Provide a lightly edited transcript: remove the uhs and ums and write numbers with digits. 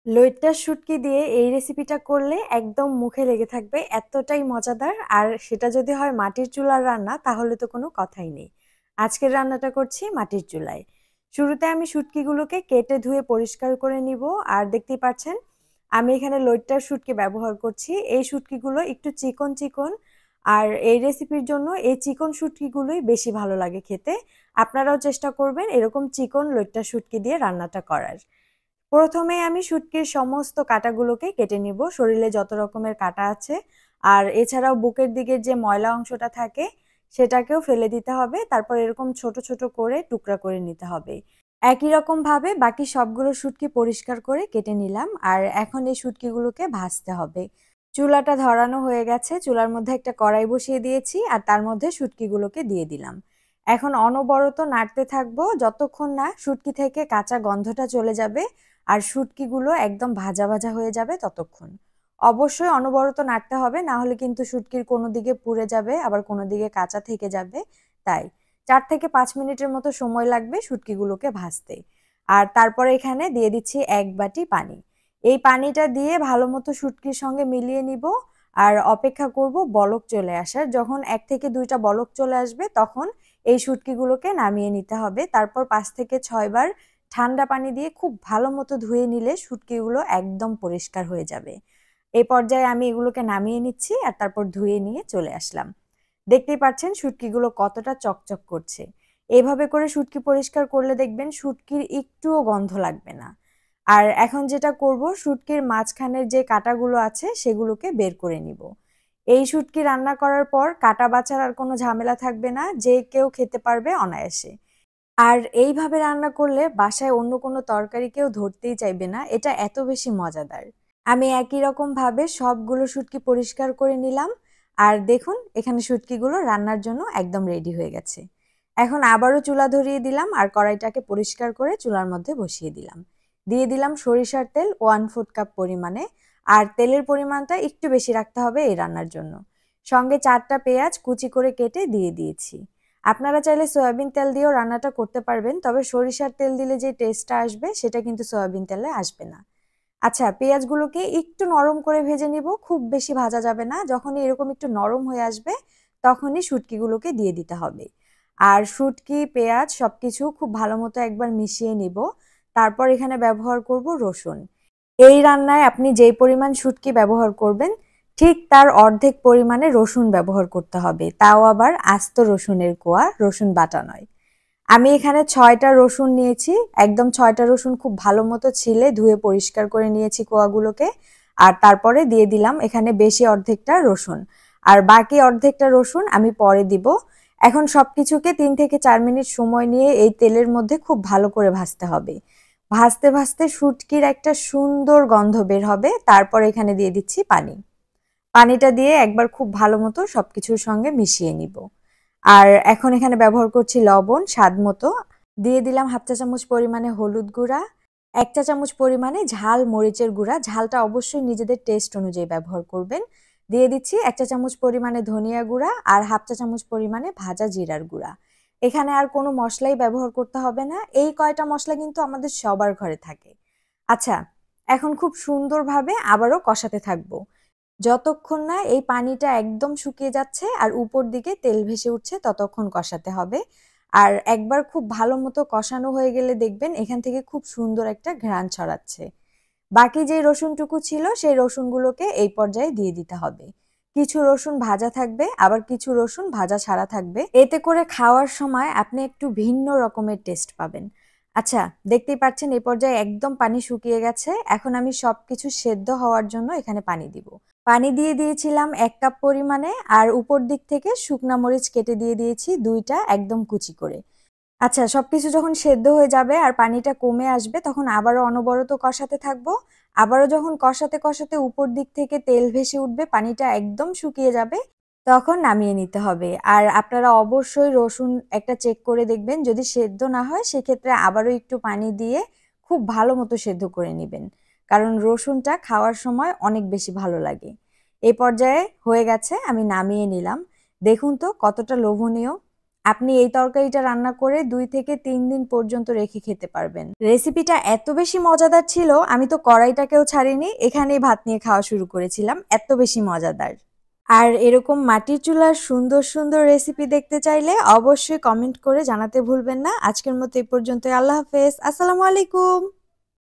লইট্টার শুটকি দিয়ে এই রেসিপিটা করলে একদম মুখে লেগে থাকবে, এতটাই মজাদার। আর সেটা যদি হয় মাটির চুলার রান্না তাহলে তো কোনো কথাই নেই। আজকের রান্নাটা করছি মাটির চুলায়। শুরুতে আমি শুটকিগুলোকে কেটে ধুয়ে পরিষ্কার করে নিব। আর দেখতেই পাচ্ছেন আমি এখানে লইট্টার শুটকি ব্যবহার করছি। এই শুটকিগুলো একটু চিকন চিকন, আর এই রেসিপির জন্য এই চিকন শুটকিগুলোই বেশি ভালো লাগে খেতে। আপনারাও চেষ্টা করবেন এরকম চিকন লইট্টার শুটকি দিয়ে রান্নাটা করার। প্রথমে আমি শুটকির সমস্ত কাঁটাগুলোকে কেটে নিব, শরীরে যত রকমের কাঁটা আছে। আর এছাড়াও বুকের দিকের যে ময়লা অংশটা থাকে সেটাকেও ফেলে দিতে হবে। তারপর এরকম ছোট ছোট করে টুকরা করে নিতে হবে। একই রকম ভাবে বাকি সবগুলো শুটকি পরিষ্কার করে কেটে নিলাম। আর এখন এই শুটকিগুলোকে ভাজতে হবে। চুলাটা ধরানো হয়ে গেছে, চুলার মধ্যে একটা কড়াই বসিয়ে দিয়েছি আর তার মধ্যে শুটকিগুলোকে দিয়ে দিলাম। এখন অনবরত নাড়তে থাকবো যতক্ষণ না শুটকি থেকে কাঁচা গন্ধটা চলে যাবে আর শুটকিগুলো একদম ভাজা ভাজা হয়ে যাবে ততক্ষণ। অবশ্যই অনবরত নাড়তে হবে, না হলে কিন্তু শুটকির কোনো দিকে পুড়ে যাবে আবার কোনো দিকে কাঁচা থেকে যাবে। তাই 4 থেকে 5 মিনিটের মতো সময় লাগবে শুটকিগুলোকে ভাজতে। আর তারপরে এখানে দিয়ে দিচ্ছি 1 বাটি পানি। এই পানিটা দিয়ে ভালো মতো শুটকির সঙ্গে মিলিয়ে নিব। আর অপেক্ষা করব বলক চলে আসার। যখন 1 থেকে 2টা বলক চলে আসবে তখন এই শুটকিগুলোকে নামিয়ে নিতে হবে। তারপর 5 থেকে 6 বার ঠান্ডা পানি দিয়ে খুব ভালো মতো ধুয়ে নিলে শুটকিগুলো একদম পরিষ্কার হয়ে যাবে। এই পর্যায়ে আমি এগুলোকে নামিয়ে নিচ্ছি আর তারপর ধুয়ে নিয়ে চলে আসলাম। দেখতেই পাচ্ছেন শুটকিগুলো কতটা চকচক করছে। এভাবে করে শুটকি পরিষ্কার করলে দেখবেন শুটকির একটুও গন্ধ লাগবে না। আর এখন যেটা করব, শুটকির মাঝখানের যে কাঁটাগুলো আছে সেগুলোকে বের করে নিব। এই শুটকি রান্না করার পর কাঁটা বাছার আর কোনো ঝামেলা থাকবে না, যে কেউ খেতে পারবে অনায়াসে। আর এইভাবে রান্না করলে বাসায় অন্য কোনো তরকারি কেউ ধরতেই চাইবে না, এটা এত বেশি মজাদার। আমি একই রকম ভাবে সবগুলো শুটকি পরিষ্কার করে নিলাম। আর দেখুন এখানে শুটকিগুলো রান্নার জন্য একদম রেডি হয়ে গেছে। এখন আবারও চুলা ধরিয়ে দিলাম আর কড়াইটাকে পরিষ্কার করে চুলার মধ্যে বসিয়ে দিলাম। দিয়ে দিলাম সরিষার তেল 1/4 কাপ পরিমাণে। আর তেলের পরিমাণটা একটু বেশি রাখতে হবে এই রান্নার জন্য। সঙ্গে 4টা পেঁয়াজ কুচি করে কেটে দিয়ে দিয়েছি। আপনারা চাইলে সয়াবিন তেল দিয়েও রান্নাটা করতে পারবেন, তবে সরিষার তেল দিলে যে টেস্টটা আসবে সেটা কিন্তু সয়াবিন তেলে আসবে না। আচ্ছা, পেঁয়াজগুলোকে একটু নরম করে ভেজে নিব, খুব বেশি ভাজা যাবে না। যখনই এরকম একটু নরম হয়ে আসবে তখনই শুটকিগুলোকে দিয়ে দিতে হবে। আর শুটকি পেঁয়াজ সবকিছু খুব ভালো মতো একবার মিশিয়ে নিব। তারপর এখানে ব্যবহার করব রসুন। এই রান্নায় আপনি যেই পরিমাণ শুটকি ব্যবহার করবেন ঠিক তার অর্ধেক পরিমাণে রসুন ব্যবহার করতে হবে, তাও আবার আস্ত রসুনের কোয়া, রসুন বাটা নয়। আমি এখানে 6টা রসুন নিয়েছি। একদম 6টা রসুন খুব ভালো মতো ছিলে ধুয়ে পরিষ্কার করে নিয়েছি কোয়াগুলোকে। আর তারপরে দিয়ে দিলাম এখানে বেশি অর্ধেকটা রসুন। আর বাকি অর্ধেকটা রসুন আমি পরে দিব। এখন সবকিছুকে 3 থেকে 4 মিনিট সময় নিয়ে এই তেলের মধ্যে খুব ভালো করে ভাজতে হবে। ভাজতে ভাজতে শুটকির একটা সুন্দর গন্ধ বের হবে। তারপর এখানে দিয়ে দিচ্ছি পানি। পানিটা দিয়ে একবার খুব ভালো মতো সবকিছুর সঙ্গে মিশিয়ে নিব। আর এখন এখানে ব্যবহার করছি লবণ স্বাদ মতো। দিয়ে দিলাম 1/2 চা চামচ পরিমাণে হলুদ গুঁড়া, 1 চা চামচ পরিমাণে ঝাল মরিচের গুঁড়া, ঝালটা অবশ্যই নিজেদের টেস্ট অনুযায়ী ব্যবহার করবেন। দিয়ে দিচ্ছি 1 চা চামচ পরিমাণে ধনিয়া গুঁড়া আর 1/2 চা চামচ পরিমাণে ভাজা জিরার গুঁড়া। এখানে আর কোনো মশলাই ব্যবহার করতে হবে না, এই কয়টা মশলা কিন্তু আমাদের সবার ঘরে থাকে। আচ্ছা, এখন খুব সুন্দরভাবে আবারও কষাতে থাকবো যতক্ষণ না এই পানিটা একদম শুকিয়ে যাচ্ছে আর উপর দিকে তেল ভেসে উঠছে ততক্ষণ কষাতে হবে। আর একবার খুব ভালো মতো কষানো হয়ে গেলে দেখবেন এখান থেকে খুব সুন্দর একটা ঘ্রাণ ছড়াচ্ছে। বাকি যে রসুনটুকু ছিল সেই রসুনগুলোকে এই পর্যায়ে দিয়ে দিতে হবে। কিছু রসুন ভাজা থাকবে আবার কিছু রসুন ভাজা ছাড়া থাকবে, এতে করে খাওয়ার সময় আপনি একটু ভিন্ন রকমের টেস্ট পাবেন। আচ্ছা, দেখতেই পাচ্ছেন এই পর্যায়ে একদম পানি শুকিয়ে গেছে। এখন আমি সবকিছু সেদ্ধ হওয়ার জন্য এখানে পানি দিব। পানি দিয়ে দিয়েছিলাম 1 কাপ পরিমাণে। আর উপর দিক থেকে শুকনা মরিচ কেটে দিয়ে দিয়েছি 2টা একদম কুচি করে। আচ্ছা, সবকিছু যখন সেদ্ধ হয়ে যাবে আর পানিটা কমে আসবে তখন আবারও অনবরত কষাতে থাকবো। আবারও যখন কষাতে কষাতে উপর দিক থেকে তেল ভেসে উঠবে, পানিটা একদম শুকিয়ে যাবে, তখন নামিয়ে নিতে হবে। আর আপনারা অবশ্যই রসুন একটা চেক করে দেখবেন, যদি সেদ্ধ না হয় সেক্ষেত্রে আবারও একটু পানি দিয়ে খুব ভালো মতো সেদ্ধ করে নেবেন, কারণ রসুনটা খাওয়ার সময় অনেক বেশি ভালো লাগে। এই পর্যায়ে হয়ে গেছে, আমি নামিয়ে নিলাম। দেখুন তো কতটা লোভনীয়। আপনি এই তরকারিটা রান্না করে ২ থেকে ৩ দিন পর্যন্ত রেখে খেতে পারবেন। রেসিপিটা এত বেশি মজাদার ছিল, আমি তো কড়াইটাকেও ছাড়িনি, এখানেই ভাত নিয়ে খাওয়া শুরু করেছিলাম। এত বেশি মজাদার। আর এরকম মাটির চুলার সুন্দর, সুন্দর রেসিপি দেখতে চাইলে অবশ্যই কমেন্ট করে জানাতে ভুলবেন না। আজকের মতো এই পর্যন্তই। আল্লাহ হাফেজ। আসসালামু আলাইকুম।